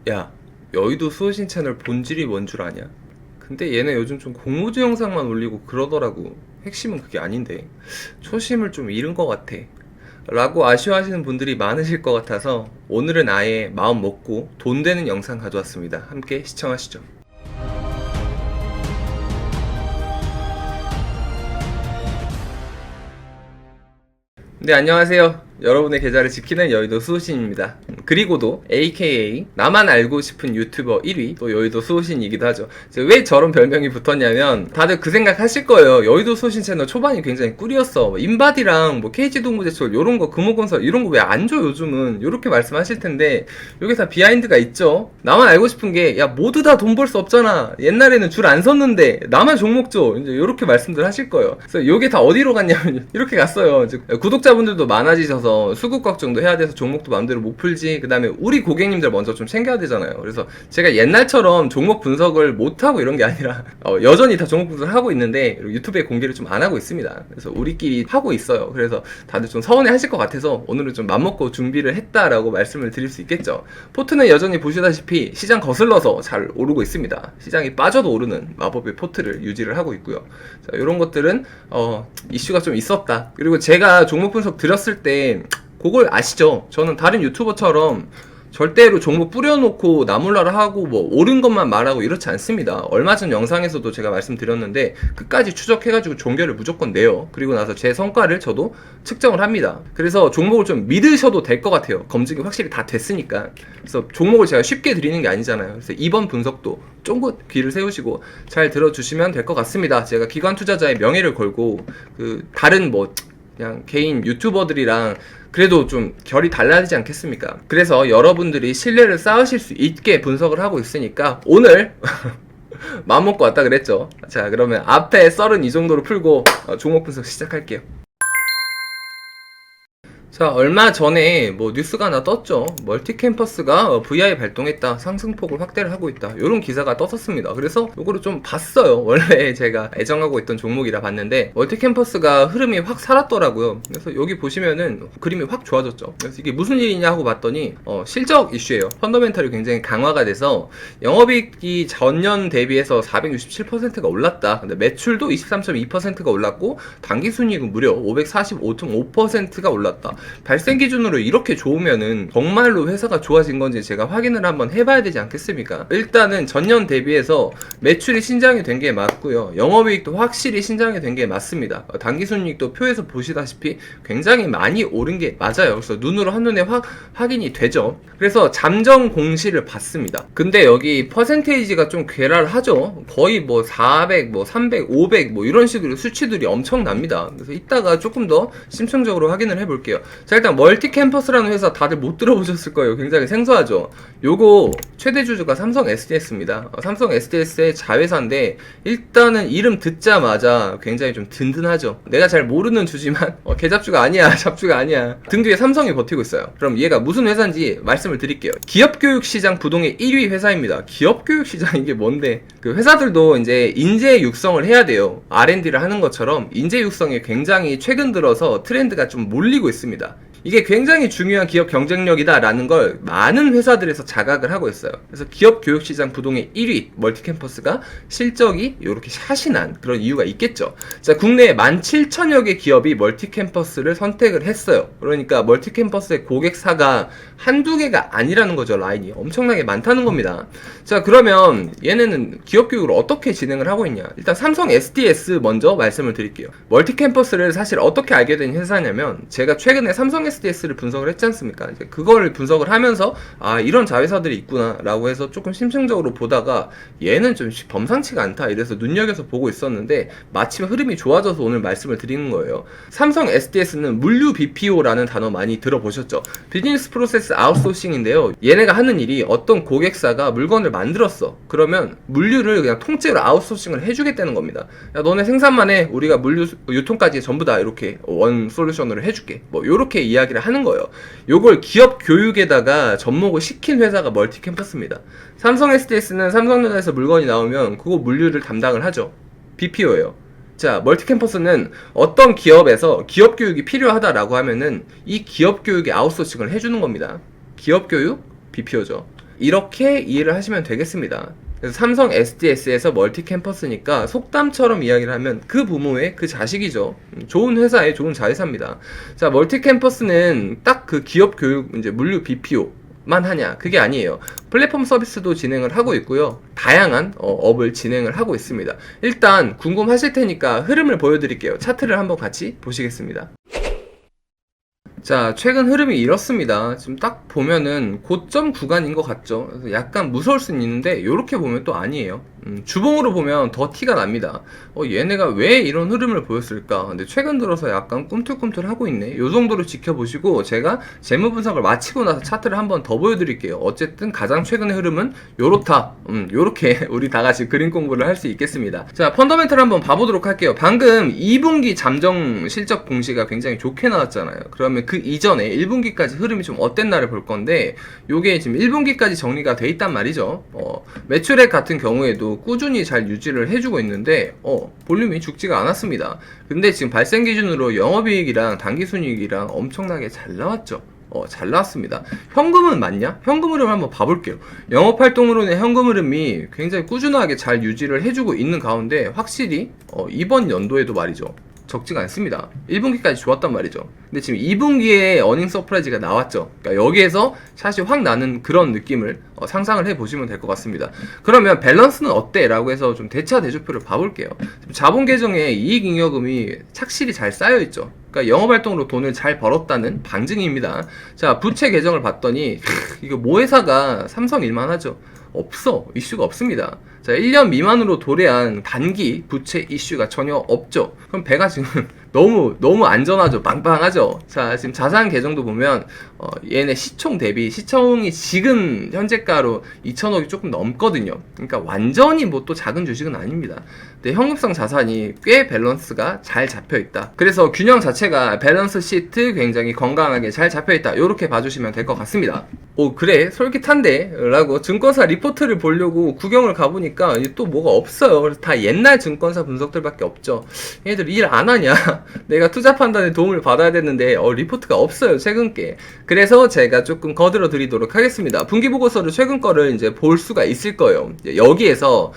야, 여의도 수호신 채널 본질이 뭔 줄 아냐? 근데 얘네 요즘 좀 공모주 영상만 올리고 그러더라고. 핵심은 그게 아닌데 초심을 좀 잃은 것 같아 라고 아쉬워하시는 분들이 많으실 것 같아서 오늘은 아예 마음 먹고 돈 되는 영상 가져왔습니다. 함께 시청하시죠. 네, 안녕하세요. 여러분의 계좌를 지키는 여의도 수호신입니다. 그리고도 AKA 나만 알고 싶은 유튜버 1위, 또 여의도 수호신이기도 하죠. 왜 저런 별명이 붙었냐면 다들 그 생각 하실 거예요. 여의도 수호신 채널 초반이 굉장히 꿀이었어. 인바디랑 KG동부제철 요런거, 금호건설 이런거 왜 안 줘 요즘은, 요렇게 말씀하실 텐데 요게 다 비하인드가 있죠. 나만 알고 싶은 게, 야 모두 다 돈 벌 수 없잖아, 옛날에는 줄 안 섰는데 나만 종목 줘, 이제 요렇게 말씀들 하실 거예요. 그래서 요게 다 어디로 갔냐면 이렇게 갔어요. 구독자분들도 많아지셔서 수급 걱정도 해야 돼서 종목도 마음대로 못 풀지, 그 다음에 우리 고객님들 먼저 좀 챙겨야 되잖아요. 그래서 제가 옛날처럼 종목 분석을 못하고 이런 게 아니라 여전히 다 종목 분석을 하고 있는데 유튜브에 공개를 좀 안 하고 있습니다. 그래서 우리끼리 하고 있어요. 그래서 다들 좀 서운해 하실 것 같아서 오늘은 좀 맘먹고 준비를 했다라고 말씀을 드릴 수 있겠죠. 포트는 여전히 보시다시피 시장 거슬러서 잘 오르고 있습니다. 시장이 빠져도 오르는 마법의 포트를 유지를 하고 있고요. 자, 이런 것들은 이슈가 좀 있었다. 그리고 제가 종목 분석 드렸을 때 그걸 아시죠? 저는 다른 유튜버처럼 절대로 종목 뿌려놓고 나몰라라 하고 옳은 것만 말하고 이렇지 않습니다. 얼마 전 영상에서도 제가 말씀드렸는데 끝까지 추적해가지고 종결을 무조건 내요. 그리고 나서 제 성과를 저도 측정을 합니다. 그래서 종목을 좀 믿으셔도 될 것 같아요. 검증이 확실히 다 됐으니까. 그래서 종목을 제가 쉽게 드리는 게 아니잖아요. 그래서 이번 분석도 쫑긋 귀를 세우시고 잘 들어주시면 될 것 같습니다. 제가 기관 투자자의 명예를 걸고 다른 그냥 개인 유튜버들이랑 그래도 좀 결이 달라지지 않겠습니까? 그래서 여러분들이 신뢰를 쌓으실 수 있게 분석을 하고 있으니까 오늘 맘먹고 왔다 그랬죠. 자, 그러면 앞에 썰은 이 정도로 풀고 종목 분석 시작할게요. 자, 얼마 전에 뉴스가 하나 떴죠. 멀티캠퍼스가 VI 발동했다, 상승폭을 확대를 하고 있다, 이런 기사가 떴었습니다. 그래서 요거를 좀 봤어요. 원래 제가 애정하고 있던 종목이라 봤는데 멀티캠퍼스가 흐름이 확 살았더라고요. 그래서 여기 보시면은 그림이 확 좋아졌죠. 그래서 이게 무슨 일이냐 하고 봤더니 실적 이슈예요. 펀더멘털이 굉장히 강화가 돼서 영업이익이 전년 대비해서 467%가 올랐다. 근데 매출도 23.2%가 올랐고 당기순이익은 무려 545.5%가 올랐다. 발생 기준으로 이렇게 좋으면은 정말로 회사가 좋아진 건지 제가 확인을 한번 해봐야 되지 않겠습니까? 일단은 전년 대비해서 매출이 신장이 된 게 맞고요, 영업이익도 확실히 신장이 된 게 맞습니다. 당기순이익도 표에서 보시다시피 굉장히 많이 오른 게 맞아요. 그래서 눈으로 한눈에 확인이 되죠. 그래서 잠정 공시를 봤습니다. 근데 여기 퍼센테이지가 좀 괴랄하죠. 거의 400, 300, 500 이런 식으로 수치들이 엄청납니다. 그래서 이따가 조금 더 심층적으로 확인을 해볼게요. 자, 일단 멀티캠퍼스라는 회사 다들 못 들어보셨을 거예요. 굉장히 생소하죠. 요거 최대 주주가 삼성 SDS입니다. 삼성 SDS의 자회사인데 일단은 이름 듣자마자 굉장히 좀 든든하죠. 내가 잘 모르는 주지만 개잡주가 아니야, 잡주가 아니야. 등 뒤에 삼성이 버티고 있어요. 그럼 얘가 무슨 회사인지 말씀을 드릴게요. 기업교육시장 부동의 1위 회사입니다. 기업교육시장 이게 뭔데? 그 회사들도 이제 인재 육성을 해야 돼요. R&D를 하는 것처럼 인재 육성이 굉장히 최근 들어서 트렌드가 좀 몰리고 있습니다. 이게 굉장히 중요한 기업 경쟁력이다 라는 걸 많은 회사들에서 자각을 하고 있어요. 그래서 기업 교육시장 부동의 1위 멀티캠퍼스가 실적이 이렇게 샤신한 그런 이유가 있겠죠. 자, 국내에 17,000여 개 기업이 멀티캠퍼스를 선택을 했어요. 그러니까 멀티캠퍼스의 고객사가 한두 개가 아니라는 거죠. 라인이 엄청나게 많다는 겁니다. 자, 그러면 얘네는 기업 교육을 어떻게 진행을 하고 있냐. 일단 삼성 SDS 먼저 말씀을 드릴게요. 멀티캠퍼스를 사실 어떻게 알게 된 회사냐면 제가 최근에 삼성 SDS를 분석을 했지 않습니까? 이제 그걸 분석을 하면서 이런 자회사들이 있구나 라고 해서 조금 심층적으로 보다가 얘는 좀 범상치가 않다 이래서 눈여겨서 보고 있었는데 마침 흐름이 좋아져서 오늘 말씀을 드리는 거예요. 삼성 SDS는 물류 BPO라는 단어 많이 들어보셨죠? 비즈니스 프로세스 아웃소싱인데요. 얘네가 하는 일이 어떤 고객사가 물건을 만들었어. 그러면 물류를 그냥 통째로 아웃소싱을 해주겠다는 겁니다. 야, 너네 생산만 해. 우리가 물류 유통까지 전부 다 이렇게 원 솔루션으로 해줄게. 요렇게 이야기를 하는 거예요. 요걸 기업 교육에다가 접목을 시킨 회사가 멀티캠퍼스입니다. 삼성 SDS는 삼성전자에서 물건이 나오면 그거 물류를 담당을 하죠. BPO예요. 자, 멀티캠퍼스는 어떤 기업에서 기업 교육이 필요하다라고 하면은 이 기업 교육의 아웃소싱을 해주는 겁니다. 기업 교육, BPO죠. 이렇게 이해를 하시면 되겠습니다. 그래서 삼성 SDS에서 멀티 캠퍼스니까 속담처럼 이야기를 하면 그 부모의 그 자식이죠. 좋은 회사의 좋은 자회사입니다. 자, 멀티 캠퍼스는 딱 그 기업 교육 이제 물류 BPO 만 하냐? 그게 아니에요. 플랫폼 서비스도 진행을 하고 있고요. 다양한 업을 진행을 하고 있습니다. 일단 궁금하실 테니까 흐름을 보여드릴게요. 차트를 한번 같이 보시겠습니다. 자, 최근 흐름이 이렇습니다. 지금 딱 보면은 고점 구간인 것 같죠? 그래서 약간 무서울 수는 있는데 이렇게 보면 또 아니에요. 주봉으로 보면 더 티가 납니다. 얘네가 왜 이런 흐름을 보였을까? 근데 최근 들어서 약간 꿈틀꿈틀 하고 있네. 요 정도로 지켜보시고 제가 재무 분석을 마치고 나서 차트를 한번 더 보여드릴게요. 어쨌든 가장 최근의 흐름은 요렇다. 요렇게 우리 다 같이 그림 공부를 할 수 있겠습니다. 자, 펀더멘털 한번 봐보도록 할게요. 방금 2분기 잠정 실적 공시가 굉장히 좋게 나왔잖아요. 그러면 그 이전에 1분기까지 흐름이 좀 어땠나를 볼 건데 요게 지금 1분기까지 정리가 돼 있단 말이죠. 매출액 같은 경우에도 꾸준히 잘 유지를 해주고 있는데 볼륨이 죽지가 않았습니다. 근데 지금 발생 기준으로 영업이익이랑 당기순이익이랑 엄청나게 잘 나왔죠. 잘 나왔습니다. 현금은 맞냐? 현금 흐름 한번 봐볼게요. 영업활동으로는 현금 흐름이 굉장히 꾸준하게 잘 유지를 해주고 있는 가운데 확실히 이번 연도에도 말이죠. 적지가 않습니다. 1분기까지 좋았단 말이죠. 근데 지금 2분기에 어닝 서프라이즈가 나왔죠. 그러니까 여기에서 샷이 확 나는 그런 느낌을 상상을 해보시면 될 것 같습니다. 그러면 밸런스는 어때? 라고 해서 좀 대차 대조표를 봐볼게요. 자본 계정에 이익잉여금이 착실히 잘 쌓여있죠. 그러니까 영업활동으로 돈을 잘 벌었다는 방증입니다. 자, 부채 계정을 봤더니 이거 모회사가 삼성일만 하죠. 없어. 이슈가 없습니다. 자, 1년 미만으로 도래한 단기 부채 이슈가 전혀 없죠. 그럼 배가 지금 너무 안전하죠. 빵빵하죠. 자, 지금 자산 계정도 보면 얘네 시총 대비 시총이 지금 현재가로 2천억이 조금 넘거든요. 그러니까 완전히 뭐 또 작은 주식은 아닙니다. 근데 현금성 자산이 꽤 밸런스가 잘 잡혀 있다. 그래서 균형 자체가 밸런스 시트 굉장히 건강하게 잘 잡혀 있다. 이렇게 봐주시면 될 것 같습니다. 그래 솔깃한데? 라고 증권사 리포트를 보려고 구경을 가보니까 또 뭐가 없어요. 그래서 다 옛날 증권사 분석들밖에 없죠. 얘들 일 안 하냐? 내가 투자 판단에 도움을 받아야 되는데 리포트가 없어요. 최근 게. 그래서 제가 조금 거들어 드리도록 하겠습니다. 분기보고서를 최근 거를 이제 볼 수가 있을 거예요. 여기에서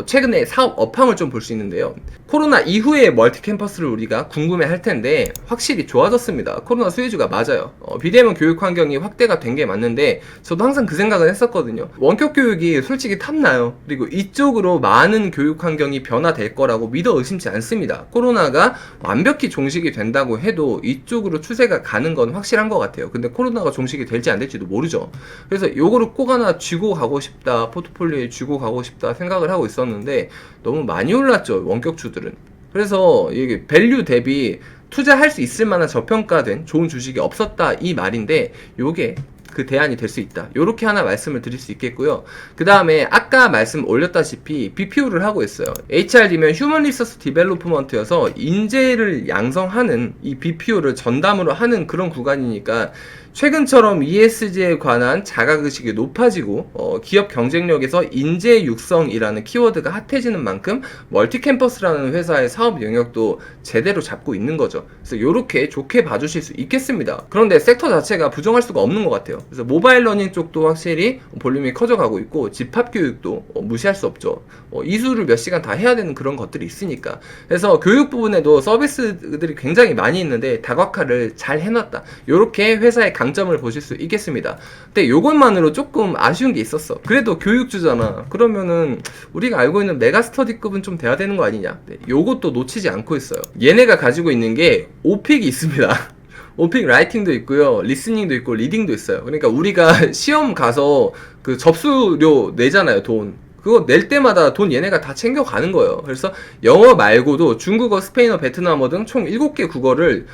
최근에 사업 업황을 좀 볼 수 있는데요. 코로나 이후의 멀티 캠퍼스를 우리가 궁금해 할 텐데 확실히 좋아졌습니다. 코로나 수혜주가 맞아요. 비대면 교육 환경이 확대가 된 게 맞는데 저도 항상 그 생각을 했었거든요. 원격 교육이 솔직히 탐나요. 그리고 이쪽으로 많은 교육 환경이 변화될 거라고 믿어 의심치 않습니다. 코로나가 완벽히 종식이 된다고 해도 이쪽으로 추세가 가는 건 확실한 것 같아요. 근데 코로나가 종식이 될지 안 될지도 모르죠. 그래서 요거를 꼭 하나 쥐고 가고 싶다, 포트폴리오에 쥐고 가고 싶다 생각을 하고 있었는데 너무 많이 올랐죠, 원격주들은. 그래서 이게 밸류 대비 투자할 수 있을 만한 저평가된 좋은 주식이 없었다 이 말인데 요게 그 대안이 될 수 있다. 요렇게 하나 말씀을 드릴 수 있겠고요. 그 다음에 아까 말씀 올렸다시피 BPO를 하고 있어요. HRD면 휴먼 리소스 디벨로프먼트여서 인재를 양성하는 이 BPO를 전담으로 하는 그런 구간이니까 최근처럼 ESG에 관한 자각의식이 높아지고 기업 경쟁력에서 인재 육성이라는 키워드가 핫해지는 만큼 멀티캠퍼스라는 회사의 사업 영역도 제대로 잡고 있는 거죠. 그래서 이렇게 좋게 봐주실 수 있겠습니다. 그런데 섹터 자체가 부정할 수가 없는 것 같아요. 그래서 모바일 러닝 쪽도 확실히 볼륨이 커져가고 있고 집합교육도 무시할 수 없죠. 이수를 몇 시간 다 해야 되는 그런 것들이 있으니까. 그래서 교육 부분에도 서비스들이 굉장히 많이 있는데 다각화를 잘 해놨다. 이렇게 회사의 강점을 보실 수 있겠습니다. 근데 요것만으로 조금 아쉬운 게 있었어. 그래도 교육주잖아. 그러면은 우리가 알고 있는 메가스터디급은 좀 돼야 되는 거 아니냐. 네, 요것도 놓치지 않고 있어요. 얘네가 가지고 있는 게 오픽이 있습니다. 오픽 라이팅도 있고요, 리스닝도 있고, 리딩도 있어요. 그러니까 우리가 시험 가서 그 접수료 내잖아요, 돈. 그거 낼 때마다 돈 얘네가 다 챙겨가는 거예요. 그래서 영어 말고도 중국어, 스페인어, 베트남어 등 총 7개 국어를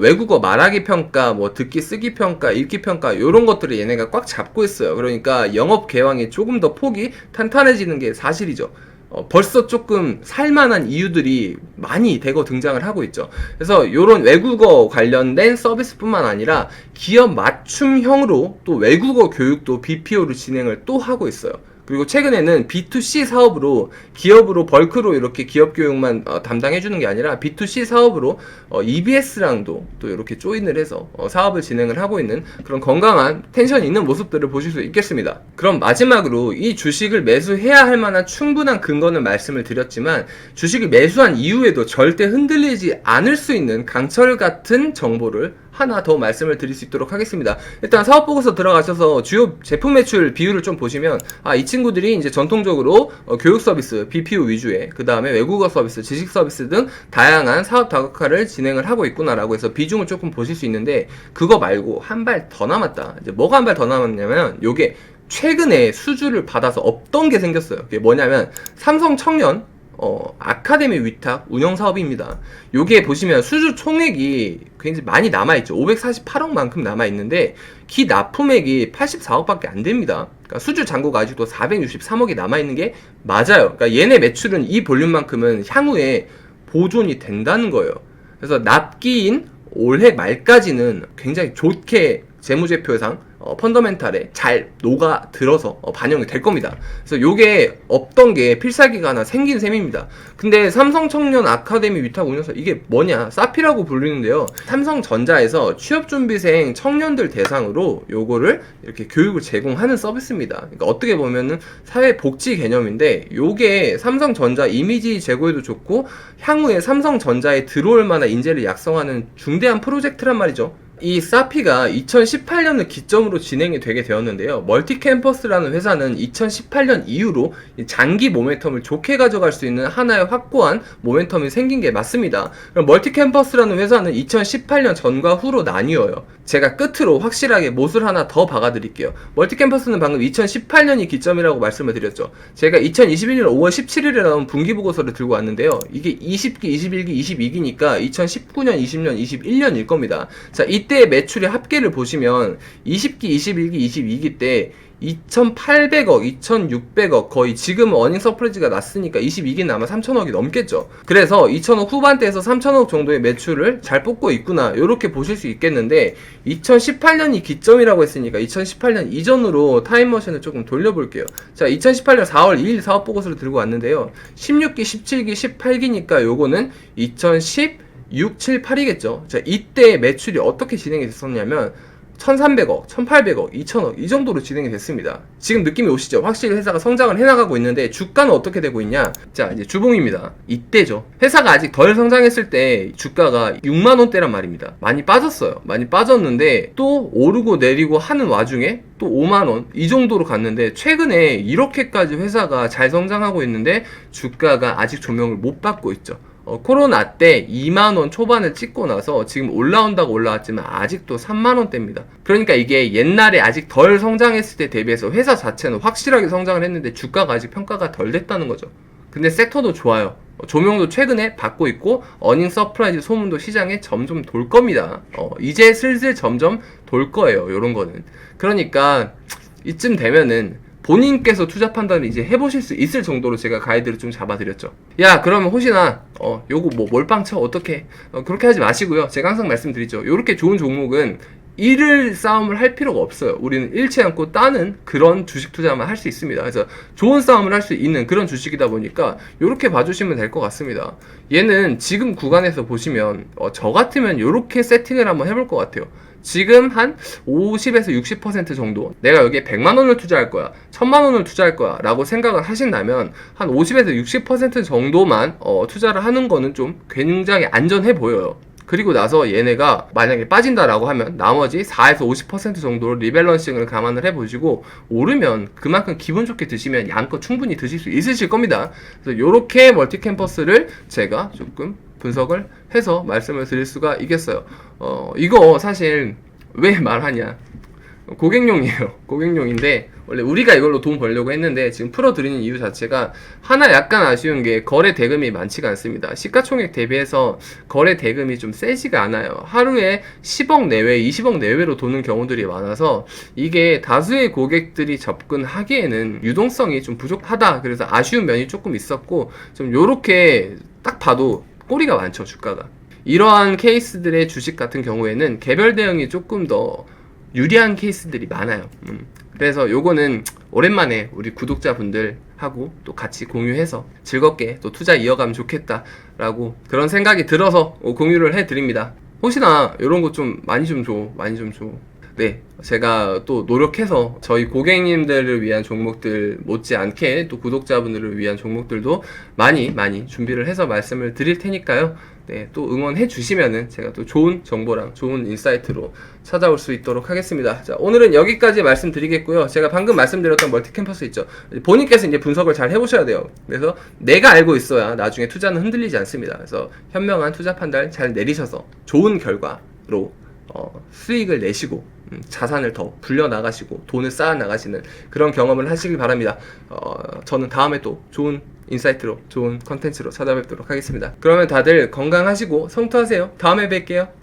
외국어 말하기 평가, 뭐 듣기 쓰기 평가, 읽기 평가 이런 것들을 얘네가 꽉 잡고 있어요. 그러니까 영업 개방이 조금 더 폭이 탄탄해지는 게 사실이죠. 벌써 조금 살만한 이유들이 많이 대거 등장을 하고 있죠. 그래서 이런 외국어 관련된 서비스뿐만 아니라 기업 맞춤형으로 또 외국어 교육도 BPO를 진행을 또 하고 있어요. 그리고 최근에는 B2C 사업으로 기업으로 벌크로 이렇게 기업 교육만 담당해주는 게 아니라 B2C 사업으로 EBS랑도 또 이렇게 조인을 해서 사업을 진행을 하고 있는 그런 건강한 텐션 있는 모습들을 보실 수 있겠습니다. 그럼 마지막으로 이 주식을 매수해야 할 만한 충분한 근거는 말씀을 드렸지만 주식을 매수한 이후에도 절대 흔들리지 않을 수 있는 강철 같은 정보를 하나 더 말씀을 드릴 수 있도록 하겠습니다. 일단 사업보고서 들어가셔서 주요 제품 매출 비율을 좀 보시면 이 친구들이 이제 전통적으로 교육 서비스, BPO 위주의 그 다음에 외국어 서비스, 지식 서비스 등 다양한 사업 다각화를 진행을 하고 있구나라고 해서 비중을 조금 보실 수 있는데 그거 말고 한 발 더 남았다. 이제 뭐가 한 발 더 남았냐면 요게 최근에 수주를 받아서 없던 게 생겼어요. 그게 뭐냐면 삼성청년 아카데미 위탁 운영 사업입니다. 요게 보시면 수주 총액이 굉장히 많이 남아있죠. 548억만큼 남아있는데 기 납품액이 84억밖에 안 됩니다. 그러니까 수주 잔고가 아직도 463억이 남아있는 게 맞아요. 그러니까 얘네 매출은 이 볼륨만큼은 향후에 보존이 된다는 거예요. 그래서 납기인 올해 말까지는 굉장히 좋게 재무제표상 펀더멘탈에 잘 녹아들어서 반영이 될 겁니다. 그래서 요게 없던 게 필살기가 하나 생긴 셈입니다. 근데 삼성청년 아카데미 위탁 운영사 이게 뭐냐? 사피라고 불리는데요. 삼성전자에서 취업준비생 청년들 대상으로 요거를 이렇게 교육을 제공하는 서비스입니다. 그러니까 어떻게 보면은 사회복지 개념인데 요게 삼성전자 이미지 제고에도 좋고 향후에 삼성전자에 들어올 만한 인재를 약성하는 중대한 프로젝트란 말이죠. 이 사피가 2018년을 기점으로 진행이 되게 되었는데요. 멀티캠퍼스라는 회사는 2018년 이후로 장기 모멘텀을 좋게 가져갈 수 있는 하나의 확고한 모멘텀이 생긴 게 맞습니다. 그럼 멀티캠퍼스라는 회사는 2018년 전과 후로 나뉘어요. 제가 끝으로 확실하게 못을 하나 더 박아드릴게요. 멀티캠퍼스는 방금 2018년이 기점이라고 말씀을 드렸죠. 제가 2021년 5월 17일에 나온 분기보고서를 들고 왔는데요. 이게 20기, 21기, 22기니까 2019년, 20년, 21년일 겁니다. 자, 이때의 매출의 합계를 보시면 20기, 21기, 22기 때 2,800억, 2,600억 거의 지금 어닝 서프라이즈가 났으니까 22기는 아마 3,000억이 넘겠죠. 그래서 2,000억 후반대에서 3,000억 정도의 매출을 잘 뽑고 있구나 이렇게 보실 수 있겠는데 2018년이 기점이라고 했으니까 2018년 이전으로 타임머신을 조금 돌려볼게요. 자, 2018년 4월 2일 사업보고서를 들고 왔는데요. 16기, 17기, 18기니까 요거는 2016, 7, 8이겠죠. 자, 이때 매출이 어떻게 진행이 됐었냐면 1,300억, 1,800억, 2,000억 이 정도로 진행이 됐습니다. 지금 느낌이 오시죠? 확실히 회사가 성장을 해나가고 있는데 주가는 어떻게 되고 있냐? 자, 이제 주봉입니다. 이때죠. 회사가 아직 덜 성장했을 때 주가가 6만원대란 말입니다. 많이 빠졌어요. 많이 빠졌는데 또 오르고 내리고 하는 와중에 또 5만원 이 정도로 갔는데 최근에 이렇게까지 회사가 잘 성장하고 있는데 주가가 아직 조명을 못 받고 있죠. 코로나 때 2만원 초반을 찍고 나서 지금 올라온다고 올라왔지만 아직도 3만원대입니다. 그러니까 이게 옛날에 아직 덜 성장했을 때 대비해서 회사 자체는 확실하게 성장을 했는데 주가가 아직 평가가 덜 됐다는 거죠. 근데 섹터도 좋아요. 조명도 최근에 받고 있고 어닝 서프라이즈 소문도 시장에 점점 돌 겁니다. 이제 슬슬 점점 돌 거예요. 요런 거는. 그러니까 이쯤 되면은 본인께서 투자 판단을 이제 해보실 수 있을 정도로 제가 가이드를 좀 잡아드렸죠. 야, 그러면 혹시나 요거 뭐 몰빵 쳐 어떻게 그렇게 하지 마시고요. 제가 항상 말씀드리죠. 요렇게 좋은 종목은 잃을 싸움을 할 필요가 없어요. 우리는 잃지 않고 따는 그런 주식 투자만 할 수 있습니다. 그래서 좋은 싸움을 할 수 있는 그런 주식이다 보니까 요렇게 봐주시면 될 것 같습니다. 얘는 지금 구간에서 보시면 저 같으면 요렇게 세팅을 한번 해볼 것 같아요. 지금 한 50에서 60% 정도 내가 여기에 100만원을 투자할 거야 1000만원을 투자할 거야 라고 생각을 하신다면 한 50에서 60% 정도만 투자를 하는 거는 좀 굉장히 안전해 보여요. 그리고 나서 얘네가 만약에 빠진다라고 하면 나머지 4에서 50% 정도로 리밸런싱을 감안을 해보시고 오르면 그만큼 기분 좋게 드시면 양껏 충분히 드실 수 있으실 겁니다. 그래서 요렇게 멀티캠퍼스를 제가 조금 분석을 해서 말씀을 드릴 수가 있겠어요. 이거 사실 왜 말하냐, 고객용이에요. 고객용인데 원래 우리가 이걸로 돈 벌려고 했는데 지금 풀어드리는 이유 자체가 하나 약간 아쉬운 게 거래 대금이 많지가 않습니다. 시가총액 대비해서 거래 대금이 좀 세지가 않아요. 하루에 10억 내외, 20억 내외로 도는 경우들이 많아서 이게 다수의 고객들이 접근하기에는 유동성이 좀 부족하다. 그래서 아쉬운 면이 조금 있었고 좀 요렇게 딱 봐도 꼬리가 많죠, 주가가. 이러한 케이스들의 주식 같은 경우에는 개별 대응이 조금 더 유리한 케이스들이 많아요. 그래서 요거는 오랜만에 우리 구독자분들하고 또 같이 공유해서 즐겁게 또 투자 이어가면 좋겠다라고 그런 생각이 들어서 공유를 해드립니다. 혹시나 이런 거 좀 많이 좀 줘. 네, 제가 또 노력해서 저희 고객님들을 위한 종목들 못지않게 또 구독자분들을 위한 종목들도 많이 준비를 해서 말씀을 드릴 테니까요. 네, 또 응원해 주시면은 제가 또 좋은 정보랑 좋은 인사이트로 찾아올 수 있도록 하겠습니다. 자, 오늘은 여기까지 말씀드리겠고요. 제가 방금 말씀드렸던 멀티캠퍼스 있죠. 본인께서 이제 분석을 잘 해보셔야 돼요. 그래서 내가 알고 있어야 나중에 투자는 흔들리지 않습니다. 그래서 현명한 투자 판단 잘 내리셔서 좋은 결과로 수익을 내시고 자산을 더 불려나가시고 돈을 쌓아나가시는 그런 경험을 하시길 바랍니다. 저는 다음에 또 좋은 인사이트로 좋은 컨텐츠로 찾아뵙도록 하겠습니다. 그러면 다들 건강하시고 성투하세요. 다음에 뵐게요.